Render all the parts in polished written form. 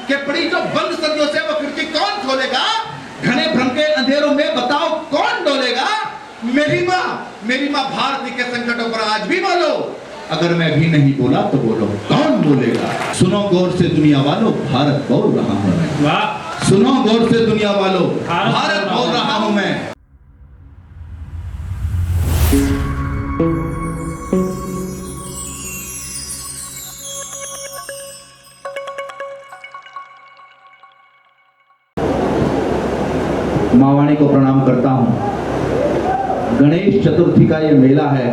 कि पड़ी जो बंद सदियों से वो खिड़की कौन खोलेगा? घने भ्रम के अंधेरों में बताओ कौन डोलेगा? मेरी माँ भारती के संकटों पर आज भी बोलो। अगर मैं भी नहीं बोला तो बोलो, कौन बोलेगा? सुनो गौर से दुनिया वालों, भारत बोल रहा हूं मैं। सुनो गौर से दुनिया वालों, भारत बोल रहा हूं मैं। माँ वाणी को प्रणाम करता हूं। गणेश चतुर्थी का ये मेला है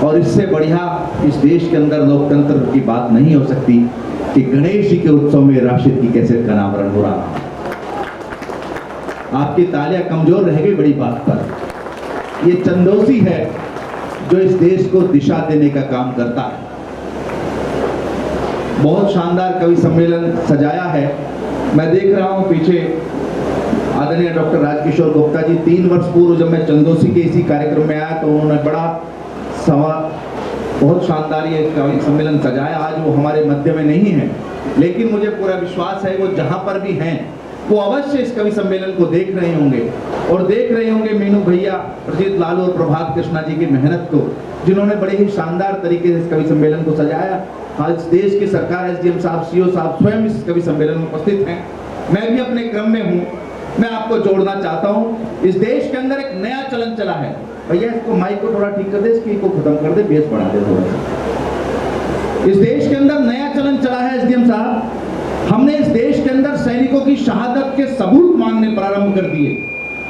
और इससे बढ़िया इस देश के अंदर लोकतंत्र की बात नहीं हो सकती कि गणेश जी के उत्सव में राशिद की कैसेट का अनावरण हो रहा है। आपकी तालियां कमजोर रह गई बड़ी बात पर। ये चंदोसी है जो इस देश को दिशा देने का काम करता है। बहुत शानदार कवि सम्मेलन सजाया है। मैं देख रहा हूं पीछे आदरणीय डॉक्टर राजकिशोर गुप्ता जी 3 वर्ष पूर्व जब मैं चंदोसी के इसी कार्यक्रम में आया तो उन्होंने बहुत शानदार ये कवि सम्मेलन सजाया। आज वो हमारे मध्य में नहीं है, लेकिन मुझे पूरा विश्वास है वो जहां पर भी हैं वो अवश्य इस कवि सम्मेलन को देख रहे होंगे और देख रहे होंगे मीनू भैया, प्रजीत लालू और प्रभात कृष्णा जी की मेहनत को, जिन्होंने बड़े ही शानदार तरीके से इस कवि सम्मेलन को सजाया। आज देश की सरकार, एसडीएम साहब, सीओ साहब स्वयं इस कवि सम्मेलन में उपस्थित हैं। मैं भी अपने क्रम में हूँ। मैं आपको जोड़ना चाहता हूँ। इस देश के अंदर एक नया चलन चला है। भैया इसको माइक को थोड़ा ठीक कर दे, इसकी को खत्म कर दे, बेस बढ़ा दे थोड़ा सा। इस देश के अंदर नया चलन चला है एसडीएम साहब। हमने इस देश के अंदर सैनिकों की शहादत के सबूत मांगने प्रारंभ कर दिए।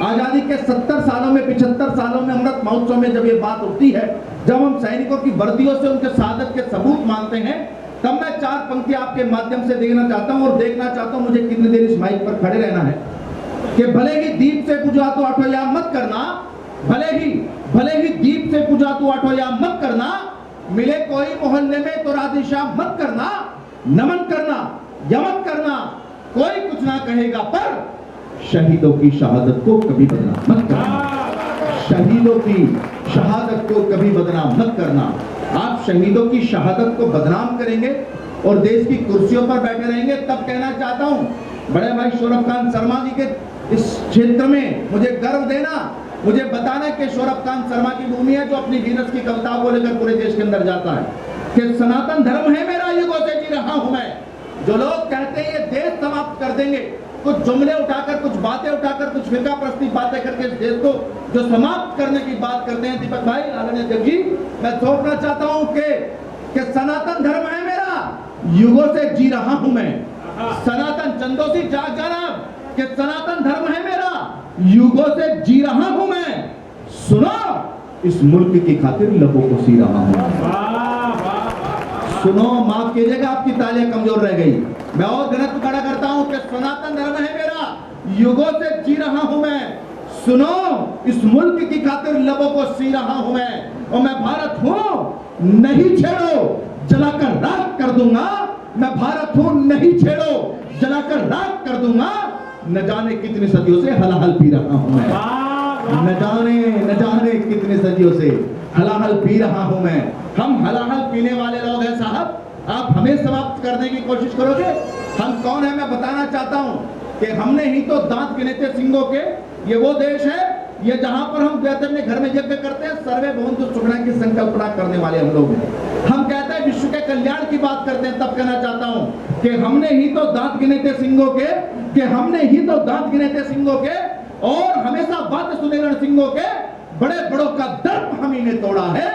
आजादी के 70 सालों में, 75 सालों में, अमृत महोत्सव में जब ये बात उठती है, जब हम सैनिकों की वर्दियों से उनके शहादत के सबूत मांगते हैं, तब मैं 4 पंक्तियां आपके माध्यम से देखना चाहता हूं और देखना चाहता हूं मुझे कितनी देर इस माइक पर खड़े रहना है कि भले ही दीप से पूजा तो आठोयाम मत करना, भले ही दीप से पूजा तो आठोयाम मत करना, मिले कोई मोहल्ले में तो राधेश्याम मत करना, नमन करना यमन करना, कोई कुछ ना कहेगा पर शहीदों की शहादत को कभी बदनाम मत करना। शहीदों की शहादत को कभी बदनाम मत करना। आप शहीदों की शहादत को बदनाम करेंगे और देश की कुर्सियों पर बैठे रहेंगे, तब कहना चाहता हूं बड़े भाई सौरभकांत शर्मा जी के इस क्षेत्र में मुझे गर्व देना, मुझे बताना कि सौरभकांत शर्मा की भूमि है जो अपनी वीनस की कविताओं को लेकर पूरे देश के अंदर जाता है कि सनातन धर्म है मेरा, युगों से जी रहा हूं मैं। जो लोग कहते हैं ये देश समाप्त कर देंगे, कुछ जुमले उठाकर, कुछ बातें उठाकर, कुछ फिरका प्रस्ती बातें करके इस देश को जो समाप्त करने की बात करते हैं, दीपक भाई, आदरणीय अध्यक्ष जी, मैं थोपना चाहता हूं कि सनातन धर्म है मेरा, युगों से जी रहा हूं मैं। सनातन चंदोसी जाग जाना कि सनातन धर्म है मेरा, युगों से जी रहा हूं मैं। सुनो, इस मुल्क की खातिर लबों को सी रहा हूं। सुनो, माफ कीजिएगा आपकी तालियां कमजोर रह गई। मैं और घनत्व खड़ा करता हूं कि सनातन धर्म है मेरा, युगों से जी रहा हूं मैं। सुनो, इस मुल्क की खातिर लबों को सी रहा हूं मैं, और मैं भारत हूं, नहीं छेड़ो, जलाकर राख कर दूंगा। मैं भारत हूं, नहीं छेड़ो, जलाकर राख कर दूंगा। न जाने कितनी सदियों से हलाहल पी रहा हूं मैं। न जाने कितनी सदियों से हलाहल पी रहा हूं मैं। हम हलाहल पीने वाले लोग हैं साहब। आप हमें समाप्त करने की कोशिश करोगे? हम कौन है मैं बताना चाहता हूं कि हमने ही तो दांत गिने थे सिंगों के। ये वो देश है ये जहां पर हम अपने घर में यज्ञ करते हैं, सर्वे भवन्तु सुखिनः की संकल्पना करने वाले हम लोग हैं। हम कहते हैं विश्व के कल्याण की बात करते हैं, तब कहना चाहता हूं कि हमने ही तो दांत गिने थे सिंगों के, और हमेशा बात सुने रणसिंहों के, बड़े बड़ों का दर्प हम ही ने तोड़ा है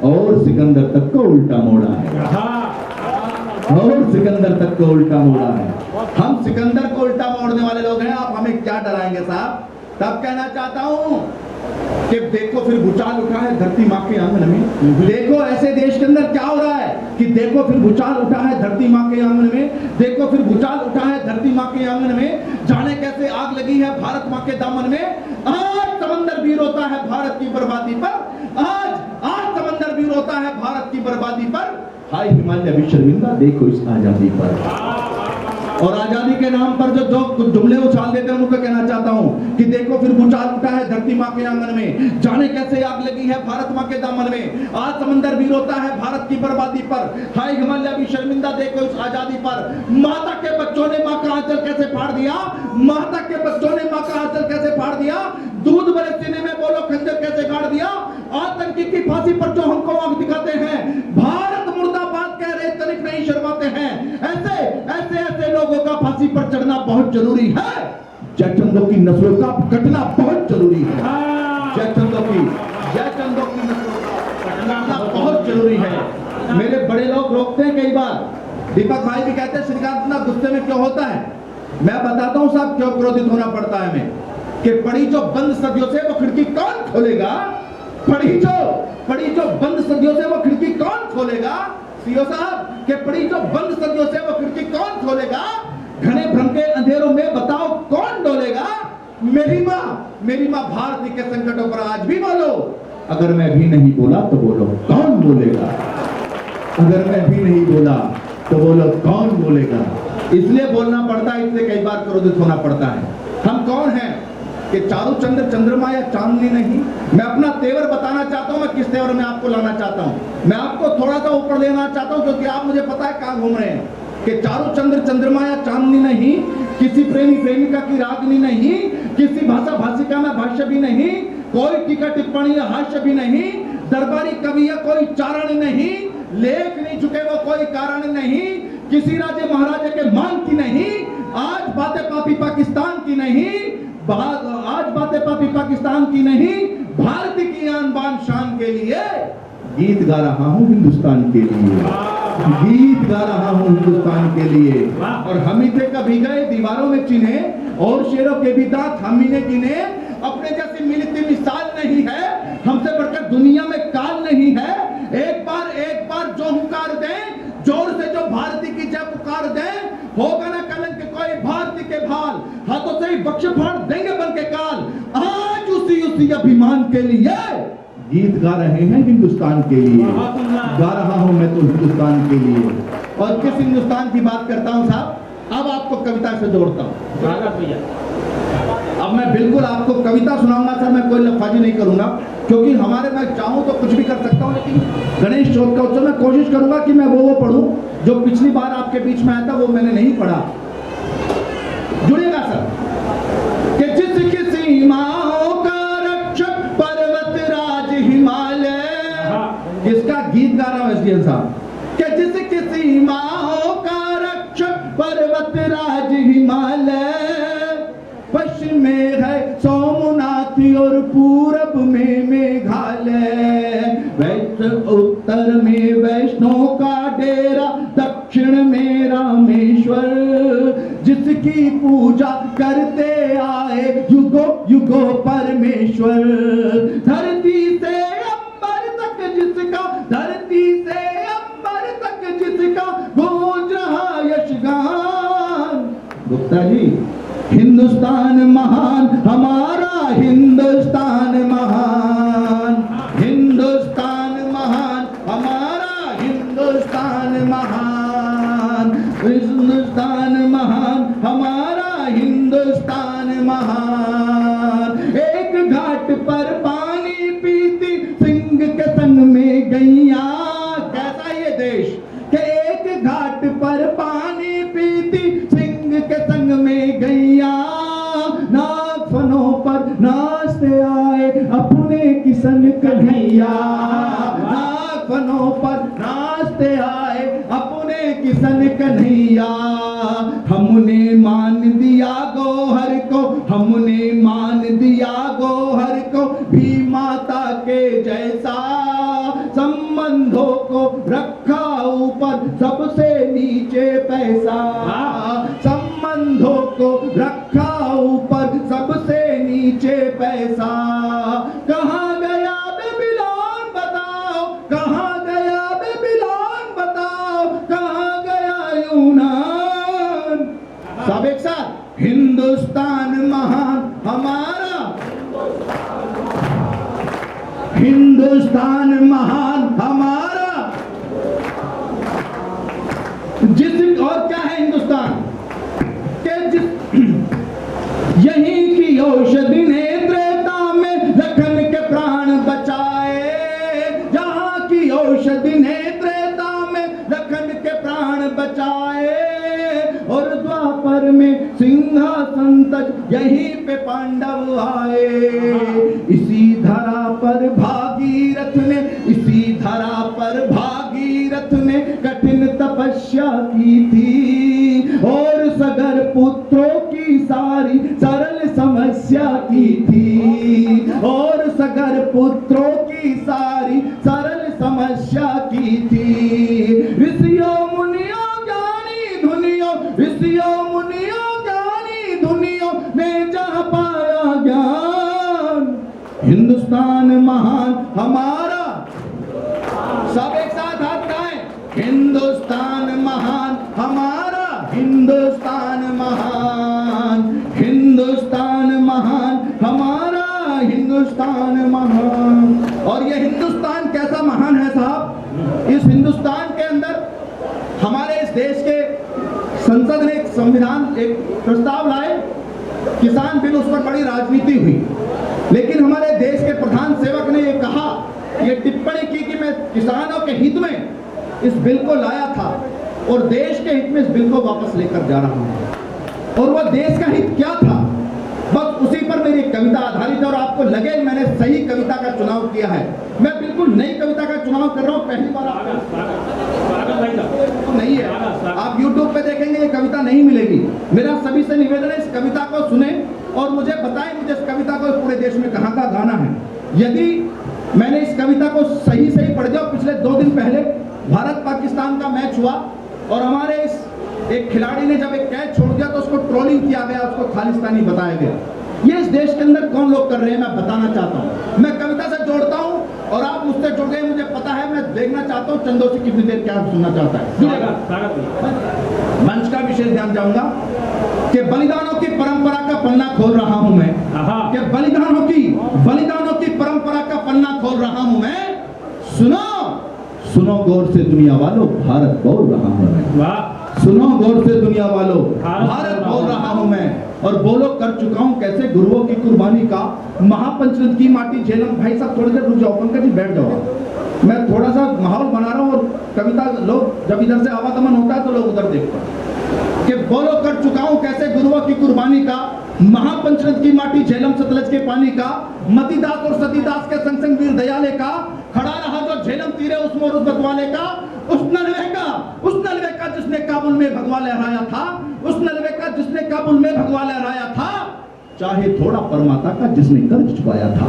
और सिकंदर तक को उल्टा मोड़ा है। हम सिकंदर को उल्टा मोड़ने वाले लोग हैं। आप हमें क्या डराएंगे साहब? तब कहना चाहता हूं कि देखो फिर भूचाल उठा है धरती मां के आंगन में। देखो ऐसे देश के अंदर क्या हो रहा है कि देखो फिर भूचाल उठा है धरती मां के आंगन में, देखो फिर भूचाल उठा है धरती मां के आंगन में। जाने कैसे आग लगी है भारत मां के दामन में। आज समंदर भी रोता है भारत की बर्बादी पर, आज समंदर भी रोता है भारत की बर्बादी पर। हाय हिमालय भी शर्मिंदा देखो इस आजादी पर। और आजादी के नाम पर जो जुमले उछाल देते हैं उनको कहना चाहता हूं कि देखो फिर भूचाल उठा है धरती मां के आंगन में। जाने कैसे आग लगी है भारत मां के दामन में। आज समंदर भी रोता है भारत की बर्बादी पर। हाय हिमालय भी शर्मिंदा देखो इस आजादी पर। माता के बच्चों ने मां का आंचल कैसे फाड़ दिया, माता के बच्चों ने मां का आंचल कैसे फाड़ दिया, दूध भरे सीने में बोलो खंजर कैसे गाड़ दिया, आतंकी की फांसी पर जो हमको आंख दिखाते हैं, भारत मुर्दाबाद कह रहे तनिक नहीं शर्माते हैं। ऐसे ऐसे ऐसे लोगों का फांसी पर चढ़ना बहुत जरूरी है। जयचंदों की नस्लों का कटना बहुत जरूरी है। जयचंदों की नस्लों का कटना बहुत जरूरी है। मेरे बड़े लोग रोकते हैं कई बार, दीपक भाई भी कहते हैं श्रीकांत इतना गुस्से में क्यों होता है। मैं बताता हूं साहब क्यों क्रोधित होना पड़ता है हमें, कि पड़ी जो बंद सदियों से वो खिड़की कौन खोलेगा, पड़ी जो बंद सदियों से वो खिड़की कौन खोलेगा, सीओ साहब के पड़ी जो बंद सदियों से वो खिड़की कौन खोलेगा, घने भ्रम के अंधेरों में बताओ कौन डोलेगा। मेरी माँ भारती के संकटों पर आज भी बोलो, अगर मैं भी नहीं बोला तो बोलो कौन बोलेगा, अगर मैं भी नहीं बोला तो बोलो कौन बोलेगा। इसलिए बोलना पड़ता है, इसलिए कई बार क्रोधित होना पड़ता है। हम कौन हैं कि चारू चंद्र चंद्रमा या चांदनी नहीं। मैं अपना तेवर बताना चाहता हूं, मैं किस तेवर में आपको लाना चाहता हूं। मैं आपको थोड़ा सा ऊपर लेना चाहता हूं, क्योंकि आप मुझे पता है कहां घूम रहे हैं, कि चारू चंद्र चंद्रमा या चांदनी नहीं, किसी प्रेमी प्रेमिका की रागनी नहीं, किसी भाषा भाषिका में भाष्य भी नहीं, कोई टीका टिप्पणी या हास्य भी नहीं, दरबारी कवि या कोई चारण नहीं, लेख नहीं चुके वो कोई कारण नहीं, किसी राजे महाराजे के मान की नहीं, आज बातें पापी पाकिस्तान की नहीं, आज बातें पापी पाकिस्तान की नहीं, भारत की आन बान शान के लिए गीत गा रहा हूं हिंदुस्तान के लिए, गीत गा रहा हूं हिंदुस्तान के लिए। और हम ही थे कभी गए दीवारों में चिन्हे, और शेरों के भी दांत हम ही ने गिने, अपने जैसी मिलती मिसाल नहीं है, हमसे बढ़कर दुनिया में काल नहीं है। एक बार जो हुंकार दें, जोर से जो भारती की जय पुकार दें, होगा ना कलंक कोई भारती के भाल, हाथों से ही बख्श फाड़ देंगे बल के काल। आज उसी अभिमान के लिए गीत गा रहे हैं हिंदुस्तान के लिए, गा रहा हूं मैं तो हिंदुस्तान के लिए। और किस हिंदुस्तान की बात करता हूं साहब, अब आपको कविता से जोड़ता हूं। अब मैं बिल्कुल आपको कविता सुनाऊंगा सर, मैं कोई लफाजी नहीं करूंगा, क्योंकि हमारे मैं चाहूं तो कुछ भी कर सकता हूं, लेकिन गणेश चौथ का उत्सव मैं कोशिश करूंगा कि मैं वो पढ़ूं जो पिछली बार आपके बीच में आया था, वो मैंने नहीं पढ़ा। जुड़िएगा सर। कि जिसकी सीमाओं का रक्षक पर्वत राज हिमालय, किसका गीत गा रहा हूं एसडीएम साहब, कि जिसकी सीमाओं का रक्षक पर्वत राज हिमालय, पश्चिम में है सोमनाथ और पूरब में मेघालय, उत्तर में वैष्णो का डेरा, दक्षिण में रामेश्वर, जिसकी पूजा करते आए युगों युगों परमेश्वर। धरती से अंबर तक जिसका, धरती से अंबर तक जिसका गूंज रहा यशगान। गुप्ता जी, हिंदुस्तान महान हमारा, हिंदुस्तान महान, हिंदुस्तान महान हमारा, हिंदुस्तान महान, हिंदुस्तान महान हमारा, हिंदुस्तान महान। एक घाट पर पानी पीती सिंह के संग में गैया, कैसा ये देश कि एक घाट पर पानी पीती सिंह के संग में गैया, नागफनों पर नाचते आए अपने किसन कन्हैया, नागफनों पर नाचते आए अपने किसन कन्हैया। हमने मान दिया गोहर को, हमने मान दिया गोहर को भी माता के जैसा, संबंधों को रखा ऊपर सबसे नीचे पैसा, संबंधों को रखा ऊपर सबसे नीचे पैसा। कहाँ गया बेबीलोन बताओ, कहाँ गया बेबीलोन बताओ, कहाँ गया यूनान। सब एक साथ, हिंदुस्तान महान हमारा, हिंदुस्तान महान हमारा। जिस और क्या है हिंदुस्तान के, यहीं की औषधि ने त्रेता में लखन के प्राण बचाए, जहां की औषधि ने त्रेता में लखन के प्राण बचाए, और द्वार सागर में सिंहासन तज यहीं पे पांडव आए। इसी धरा पर भागीरथ ने, इसी धरा पर भागीरथ ने कठिन तपस्या की थी और सगर पुत्रों की सारी सरल समस्या की थी, और सगर पुत्रों की सारी सरल समस्या की थी। ऋषियों मुनियों ज्ञानी धुनियों, ऋषियों मुनियों ज्ञानी धुनियों ने जहाँ पाया ज्ञान, हिंदुस्तान महान हमारा, सब एक साथ हाथ उठाएं, हिंदुस्तान महान हमारा, हिंदुस्तान महान, हिंदुस्तान महान हमारा, हिंदुस्तान महान। और ये हिंदुस्तान कैसा महान है साहब, इस हिंदुस्तान के अंदर हमारे इस देश के संसद ने एक संविधान, एक प्रस्ताव लाए, किसान बिल, उस पर बड़ी राजनीति हुई, लेकिन हमारे देश के प्रधान सेवक ने ये कहा, ये टिप्पणी की कि मैं किसानों के हित में इस बिल को लाया था और देश के हित में इस बिल को वापस लेकर जा रहा हूं। और वह देश का हित क्या था, बस उसी पर मेरी कविता आधारित है। और आपको लगे मैंने सही कविता का चुनाव किया है, मैं बिल्कुल नई कविता का चुनाव कर रहा हूं, पहली बार तो नहीं है, आप YouTube पे देखेंगे ये कविता नहीं मिलेगी। मेरा सभी से निवेदन है, इस कविता को सुने और मुझे बताएं मुझे इस कविता को पूरे देश में कहाँ का गाना है। यदि मैंने इस कविता को सही पढ़ दिया, पिछले 2 दिन पहले भारत पाकिस्तान का मैच हुआ और हमारे इस एक खिलाड़ी ने जब एक कैच छोड़ दिया तो उसको ट्रोलिंग किया गया, उसको खालिस्तानी बताया गया। ये इस देश के अंदर कौन लोग कर रहे हैं मैं बताना चाहता हूँ। मैं कविता से जोड़ता हूँ और आप मुझसे जुड़ गए, मुझे पता है, मैं देखना चाहता हूँ चंदो से कितनी देर क्या सुनना चाहता है। मंच का विशेष ध्यान जाऊंगा कि बलिदानों की परंपरा का पन्ना खोल रहा हूं मैं, कि बलिदानों की परंपरा का पन्ना खोल रहा हूं मैं। सुनो सुनो गौर से दुनिया वालों, भारत बोल रहा हूं मैं। सुनो गौर से दुनिया वालों, भारत बोल रहा हूं मैं। और बोलो कर चुका हूं कैसे गुरुओं की कुर्बानी का, महापंचरत्न की माटी झेलम। भाई साहब थोड़ी देर रुक जाओ, पंकज जी बैठ जाओ, मैं थोड़ा सा माहौल बना रहा हूं और कविता लोग जब इधर से आवागमन होता है तो लोग उधर देखते हैं कि बोलो कर चुका हूं कैसे गुरुओं की कुर्बानी का, महापंचरत्न की माटी झेलम सतलज के पानी का, मतीदास और सतीदास के संग संग वीर दयाले का, खड़ा रहा जो झेलम तीरे उस मोर उस बतवाले का, उस नलवे का जिसने काबुल में भगवा लहराया था, उस नलवे का जिसने काबुल में भगवा लहराया था, चाहे थोड़ा परमाता का जिसने कर्ज चुकाया था,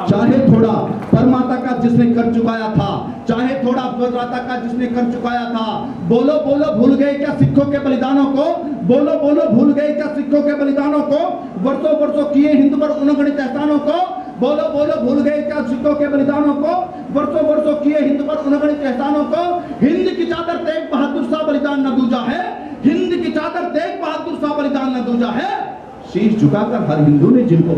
चाहे थोड़ा परमाता का जिसने कर्ज चुकाया था, चाहे थोड़ा परमाता का जिसने कर्ज चुकाया था। बोलो बोलो भूल गए क्या सिखों के बलिदानों को, बोलो बोलो भूल गए क्या सिखों के बलिदानों को, वर्षों वर्षों किए हिंद पर अनगणित एहसानों को, बोलो बोलो भूल गए क्या सिखों के बलिदानों को, वर्षों वर्षों किए हिंद पर अनगणित एहसानों को। हिंद की चादर तेग बहादुर सा बलिदान न दूजा है, हिंद की चादर तेग बहादुर सा बलिदान न दूजा है। शीश झुकाकर हर हिंदू ने जिनको,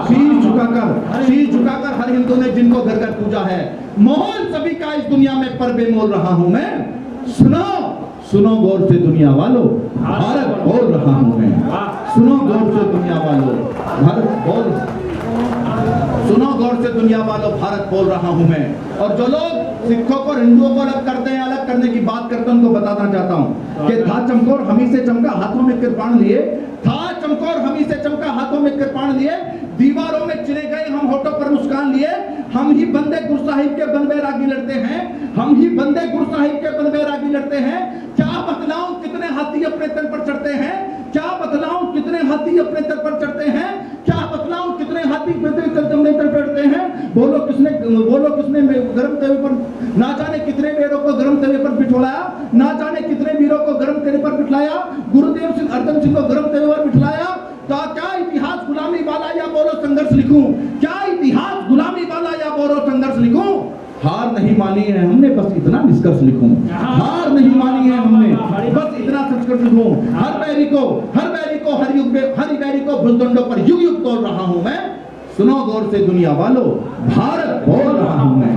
शीश झुकाकर हर हिंदू ने जिनको घर घर पूजा है। मोहन सभी का इस दुनिया में पर बेमोल रहा हूं मैं। सुनो सुनो गौर से दुनिया वालों, भारत बोल रहा हूं मैं। सुनो गौर से दुनिया वालों, भारत बोल, सुनो गौर से दुनिया वालों, भारत बोल रहा हूं मैं। और जो लोग सिखों को हिंदुओं को अलग करते हैं, अलग करने की बात करते हैं, उनको बताना चाहता हूं कि था चमकोर हमी से चमका हाथों में कृपाण लिए, था चमकोर हमी से चमका हाथों में कृपाण लिए, दीवारों में चिरे गए हम होठों पर मुस्कान लिए। हम ही बंदे गुरु साहिब के बन बैरागी लड़ते हैं, हम ही बंदे गुरु साहिब के बन बैरागी लड़ते हैं। क्या बतलाऊं कितने हाथी अपने तन पर चढ़ते हैं, क्या बतलाऊं कितने हाथी अपने तन पर चढ़ते हैं, क्या बतलाऊं कितने हाथी अपने तन पर चढ़ते हैं। बोलो किसने गर्म तवे पर, ना जाने कितने वीरों को गर्म तवे पर बिठलाया, ना जाने कितने वीरों को गर्म तवे पर बिठलाया। गुरुदेव सिंह अर्जन सिंह को गर्म तवे पर बिठलाया। तो क्या इतिहास गुलामी वाला या बोलो संघर्ष लिखूं, क्या इतिहास गुलामी वाला या बोलो संघर्ष लिखूं। हार नहीं मानी है हमने, बस इतना निष्कर्ष लिखूं। हार नहीं मानी है हमने, बस इतना निष्कर्ष लिखूं। हर बैरी को हर युग में, हर बैरी को भुजदंडों पर युग युग तोड़ रहा हूं मैं। सुनो गौर से दुनिया वालों, भारत बोल रहा हूं मैं।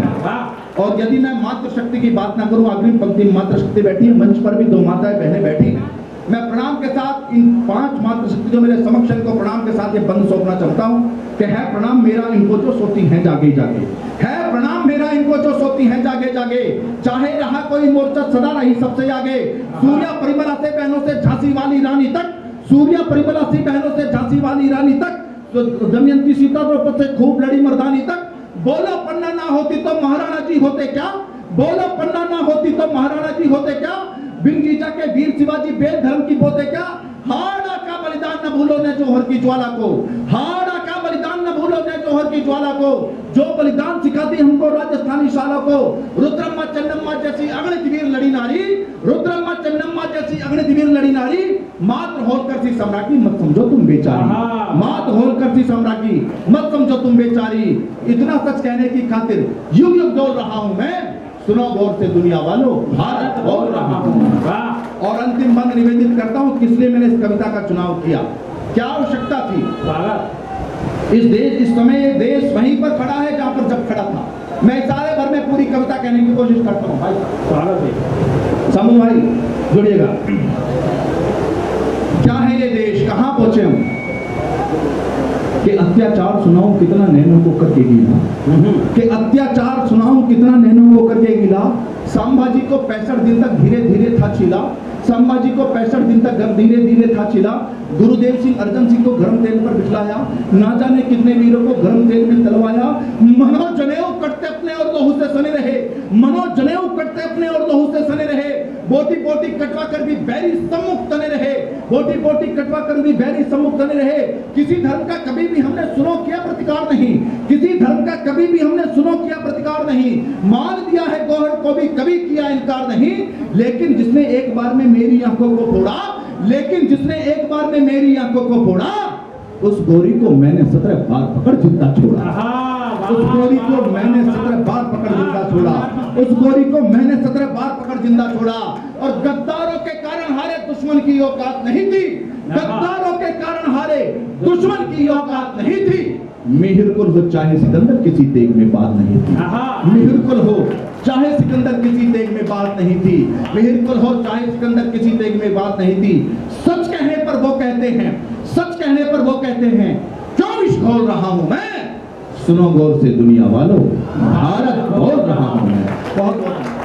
और यदि मैं मातृशक्ति की बात ना करूं, अग्रिम पंक्ति में मातृशक्ति बैठी है, मंच पर भी 2 माताएं बहनें बैठी हैं। मैं प्रणाम के साथ इन 5 मातृशक्ति जो मेरे समक्ष इनको प्रणाम के साथ ये बंद सौंपना चाहता हूं कि है प्रणाम मेरा इनको जो सोती हैं जागे जागे, है प्रणाम मेरा इनको को जो सोती हैं जागे जागे, चाहे रहा कोई मोर्चा सदा रही सबसे आगे। सूर्या परिमला से बहनों से झांसी वाली रानी तक, सूर्या परिमला से बहनों से झांसी वाली रानी तक, तो दमयंती सीता द्रौपदी से खूब लड़ी मर्दानी तक। बोलो पन्ना ना होती तो महाराणा जी होते क्या, बोलो पन्ना ना होती तो महाराणा जी होते क्या, बिन जीजा के वीर शिवाजी बेल धर्म की पोते क्या। हाड़ा का बलिदान न भूलो ने जौहर की ज्वाला को, हाड़ा का बलिदान न भूलो ने जौहर की ज्वाला को, जो बलिदान सिखाती हमको राजस्थानी शाला को। रुद्रम्मा चन्नम्मा जैसी अगणित वीर लड़ी नारी, रुद्रम्मा चन्नम्मा जैसी अगणित वीर लड़ी नारी, मात्र होलकर सी सम्राटी मत समझो तुम बेचारी, मात्र होलकर सी सम्राटी मत समझो तुम बेचारी। इतना सच कहने की खातिर युग युग डोल रहा हूं मैं, सुनो गौर से दुनिया वालों, भारत बोल रहा हूं। और अंतिम बंद निवेदित करता हूं किस लिए मैंने इस कविता का चुनाव किया, क्या आवश्यकता थी। इस देश, इस समय ये देश वहीं पर खड़ा है जहां पर जब खड़ा था। मैं सारे भर में पूरी कविता कहने की कोशिश करता हूं भाई, समूह भाई जुड़िएगा। क्या है ये देश, कहां पहुंचे हम, कि अत्याचार सुनाऊं कितना नैनों को करके गिला, कि अत्याचार सुनाऊं कितना नैनों को करके गिला। संभाजी को 65 दिन तक धीरे धीरे था छिला, संभाजी को 65 दिन तक धीरे धीरे था छिला। गुरुदेव सिंह अर्जन सिंह को गर्म तेल पर बिठलाया, ना जाने कितने वीरों को गर्म तेल में तलवाया। मनो जनेऊ कटते अपने और लहू से सने रहे, मनो जनेऊ कटते अपने और लहू से सने रहे। बोटी बोटी कटवा कर भी बैरी सम्मुख तने रहे, बोटी बोटी कटवा कर भी बैरी सम्मुख तने रहे। किसी धर्म का कभी भी हमने सुनो किया प्रतिकार नहीं, किसी धर्म का कभी भी हमने सुनो किया प्रतिकार नहीं। मान दिया है गौहर को भी कभी किया इनकार नहीं, लेकिन जिसने एक बार में मेरी आंखों को फोड़ा, लेकिन जिसने एक बार में मेरी आंखों को फोड़ा, उस गोरी को मैंने 17 बार पकड़ जिंदा छोड़ा, उस गोरी को मैंने 17 बार पकड़ जिंदा छोड़ा, उस गोरी को मैंने 17 बार पकड़ जिंदा छोड़ा। और गद्दारों के कारण हारे दुश्मन की औकात नहीं थी, गद्दारों के कारण हारे दुश्मन की औकात नहीं थी। मिहिरकुल हो चाहे सिकंदर किसी तेग में बात नहीं थी, मिहिरकुल हो चाहे सिकंदर किसी तेग में बात नहीं थी, मिहिरकुल हो चाहे सिकंदर किसी तेग में बात नहीं थी। सच कहने पर वो कहते हैं, सच कहने पर वो कहते हैं, क्यों विष घोल रहा हूं मैं, सुनो गौर से दुनिया वालों, भारत बोल रहा हूं मैं। बहुत बहुत